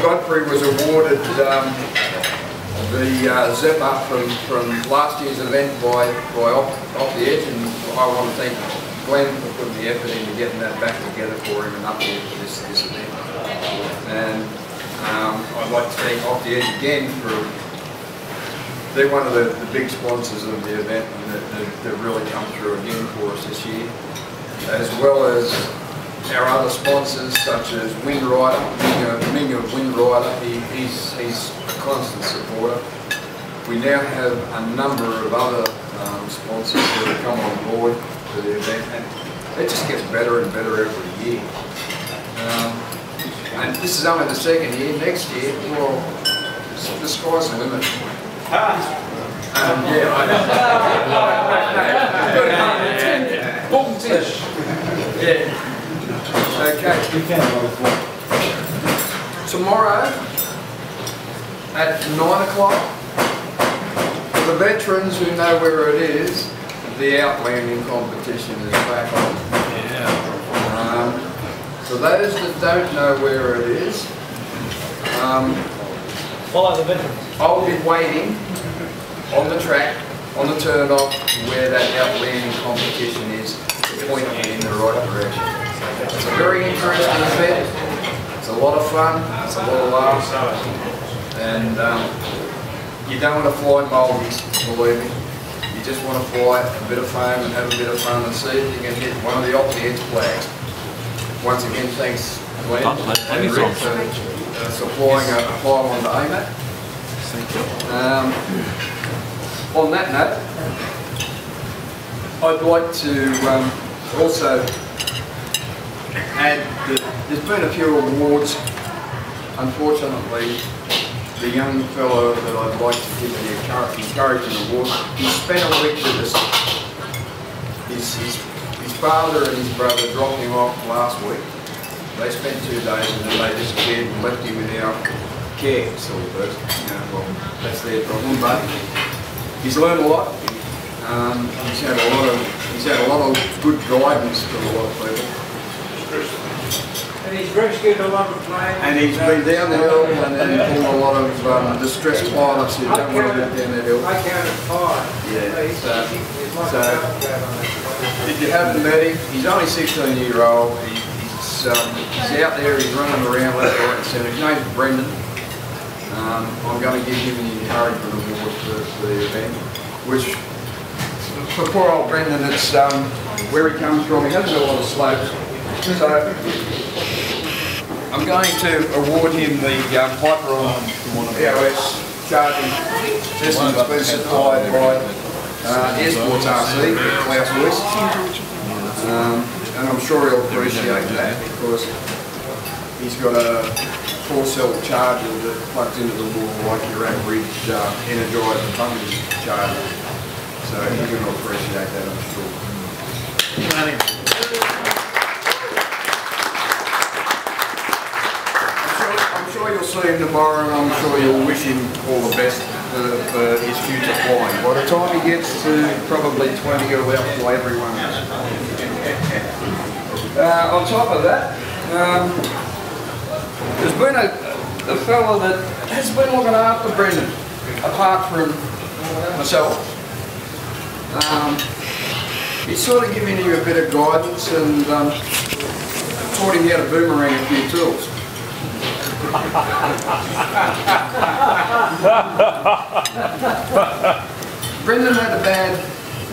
Godfrey was awarded the zipper from last year's event by Off the Edge, and I want to thank Glenn for putting the effort into getting that back together for him and up here for this event. And I'd like to thank Off the Edge again for, they're one of the big sponsors of the event, and they've really come through again for us this year, as well as our other sponsors such as Wind Rider, Ming of Wind Rider. He's a constant supporter. We now have a number of other sponsors that have come on board for the event, and it just gets better and better every year. And this is only the second year. Next year, well, the sky's the limit. Yeah, I know. Yeah. Okay. Tomorrow at 9 o'clock, for the veterans who know where it is, the outlanding competition is back on. For those that don't know where it is, follow the veterans. I'll be waiting on the track, on the turn-off, where that outlanding competition is, to point me in the right direction. It's a very interesting event. It's a lot of fun. It's a lot of laughs, and you don't want to fly moldies, believe me. You just want to fly a bit of fun and have a bit of fun and see if you can hit one of the Off the Edge flags. Once again, thanks, Glenn and Rick, for supplying a pylon to aim at. On that note, I'd like to also add that there's been a few awards. Unfortunately, the young fellow that I'd like to give the encouraging award, he spent a week with us. His father and his brother dropped him off last week. They spent 2 days and then they disappeared and left him in our care, sort of. Well, that's their problem, but he's learned a lot. He's had a lot of good guidance from a lot of people. And he's rescued a lot of planes. And he's been down the hill and pulled a lot of distressed pilots who don't want to get down the hill. I counted 5. Yeah. So if you haven't met him, he's only 16-year-old. He's out there. He's running around left, right, and centre. His name's Brendan. I'm going to give him the encouragement award for the event, which for poor old Brendan, it's where he comes from. He hasn't got a lot of slopes, so I'm going to award him the Hyperon EOS charging system that's been supplied by Airsports RC, Klaus Lewis, and I'm sure he'll appreciate that because he's got a 4-cell charger that plugs into the wall like your average Energizer Bunny charger. So he's going to appreciate that, I'm sure. I'm sure you'll see him tomorrow, and I'm sure you'll wish him all the best for his future flying. By the time he gets to probably 20, he'll outfly everyone else. On top of that, there's been a fellow that has been looking after Brendan, apart from myself. He's sort of giving you a bit of guidance and taught him how to boomerang a few tools. Brendan had a bad,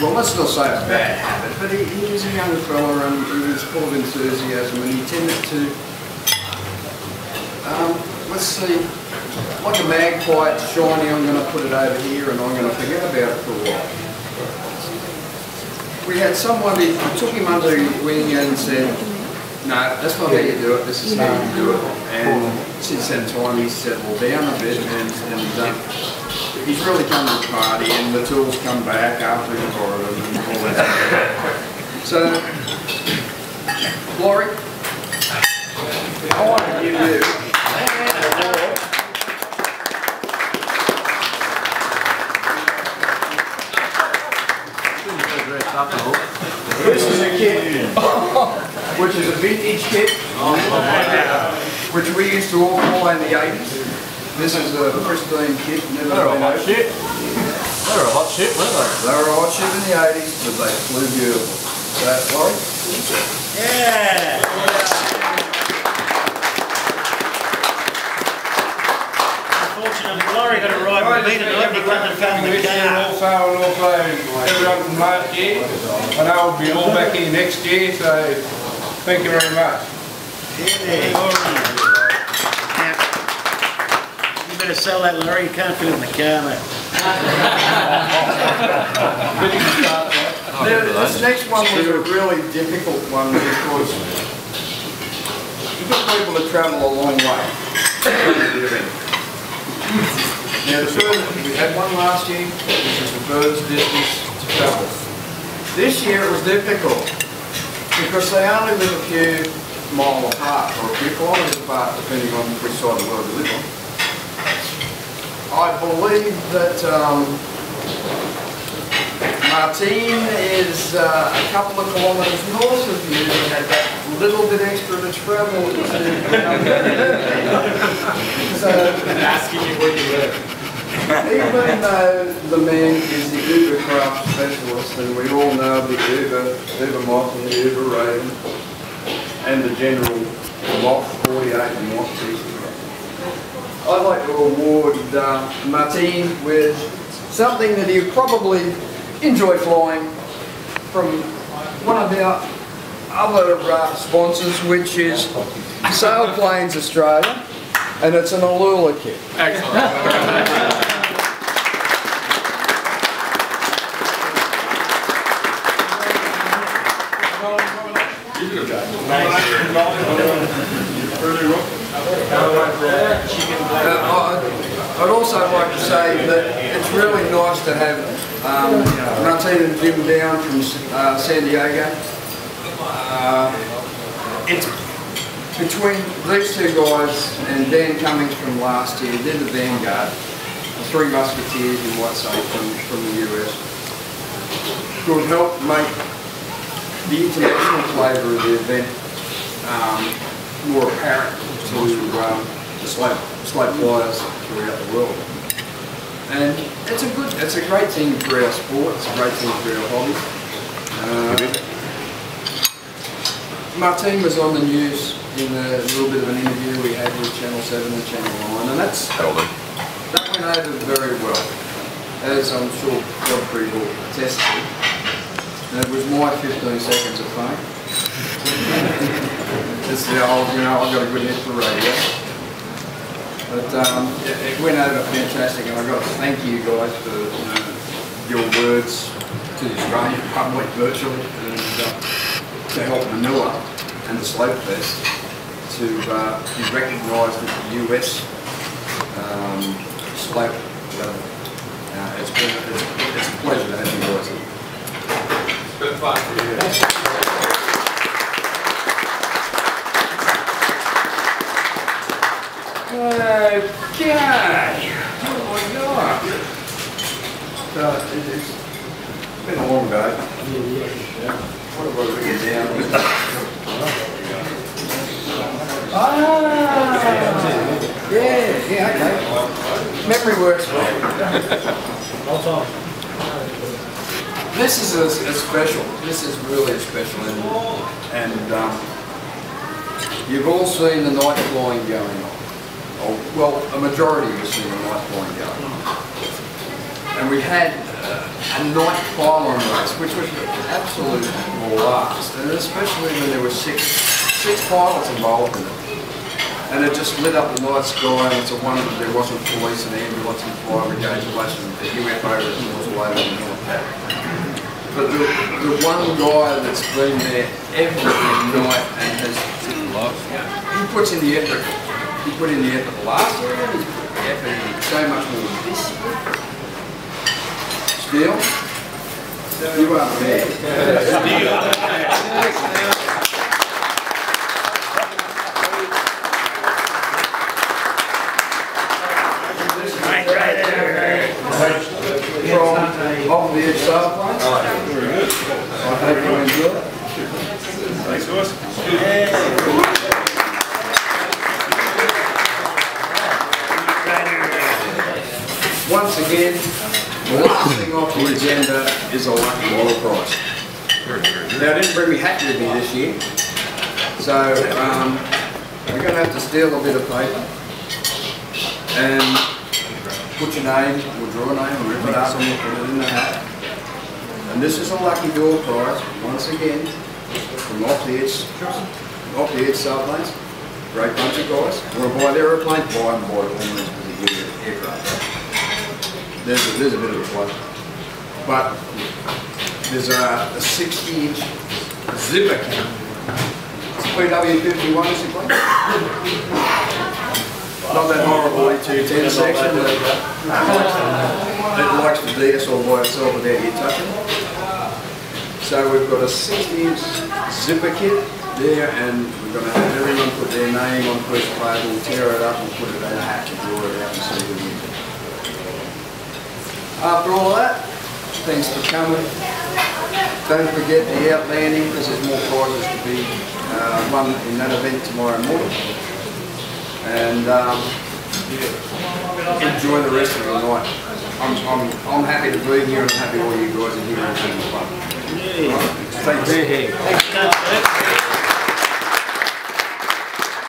well, let's not say a bad habit, but he was a young fella and he was full of enthusiasm, and he tended to, let's see, like a magpie, it's shiny, I'm going to put it over here and I'm going to forget about it for a while. We had somebody who took him under his wing and said, no, that's not how you do it, this is how you do it. And since that time he's settled down a bit and he's really come to the party, and the tools come back after he's borrowed them and all that stuff. So, Laurie, I want to give you this is a kit, which is a vintage kit. which we used to all fly in the 80s. This is a pristine kit, never They're a been hot opened. ship. They were a hot ship, weren't they? They were a hot ship in the 80s, but they flew beautiful. Laurie? Yeah! Unfortunately, Laurie got a ride with me tonight and he couldn't have found the car. Also, everyone from last year, and I'll be all back here next year, so thank you very much. Yeah. Now, you better sell that, Laurie. You can't fit it in the car, mate. This next one was a really difficult one because you've got people that travel a long way. Now the furthest, we had one last year, this is the furthest distance to travel. This year it was difficult because they only live a few miles apart or a few kilometres apart depending on which side of the world you live on. I believe that Martine is a couple of kilometres north of you and had that little bit extra to travel to so, Asking you where you live. even though the man is the Uber craft specialist and we all know the Uber Moth and the Uber Raven and the general Moth 48 and Moth pieces, I'd like to award Martine with something that he'll probably enjoy flying from one of our other sponsors, which is Sailplanes Australia, and it's an Alula kit. Excellent. I'd also like to say that it's really nice to have Martine and Jim down from San Diego. It's between these two guys and Dan Cummings from last year, they're the vanguard, the Three Musketeers you might say from the US, who have helped make the international flavour of the event more apparent to the slate flyers throughout the world. And it's a great thing for our sport, it's a great thing for our hobby. Martine was on the news in a little bit of an interview we had with Channel 7 and Channel 9, and that went over very well, as I'm sure Godfrey will attest to. And it was my 15 seconds of fame. It's the old, I've got a good head for radio. But it went over fantastic, and I've got to thank you guys for your words to the Australian public virtually, and to help Manilla and the Slope Fest to be recognised at the US Slope level. It's a pleasure to have you guys here. It's been fun. Okay. Oh my God. It's been a long day. What have I written down? Yeah, okay. Memory works well. This is a special. This is really a special, and you've all seen the night flying going on. Well, a majority of us seen the night flying going on. And we had a night pylon race, which was an absolute blast, and especially when there were six pilots involved in it. And it just lit up the night sky, and it's a wonder that there wasn't police and ambulance and fire brigades flashing the UFO reports all over the North Cape. But the one guy that's been there every night and has, he puts in the effort. He put in the effort last year, and he's put the effort in so much more this year. Still, you are there. From off the edge sailplane. I hope you enjoy it. Thanks, guys. once again, the last thing off the agenda is a lucky draw prize. Now, I didn't bring my hat with me this year, so we're going to have to steal a bit of paper and put your name, or draw a name, rip it up and put it in the hat. And this is a lucky draw prize, once again, from off the edge sailplanes. Great bunch of guys. Want to buy the aeroplane? Buy them, buy the ornaments because you get an aircraft. There's a bit of a plug. But there's a 60-inch zipper can. It's PW51 basically. Not that horrible A210 section. It likes to de-escort by itself without you touching it. So we've got a 60-inch zipper kit there, and we're going to have everyone put their name on a piece of paper, we'll tear it up and put it in a hat to draw it out and see who wins it. After all of that, thanks for coming. Don't forget the outlanding, because there's more prizes to be won in that event tomorrow morning. And enjoy the rest of the night. I'm happy to be here, and I'm happy all you guys are here and having fun. Yeah. Thanks. Thanks,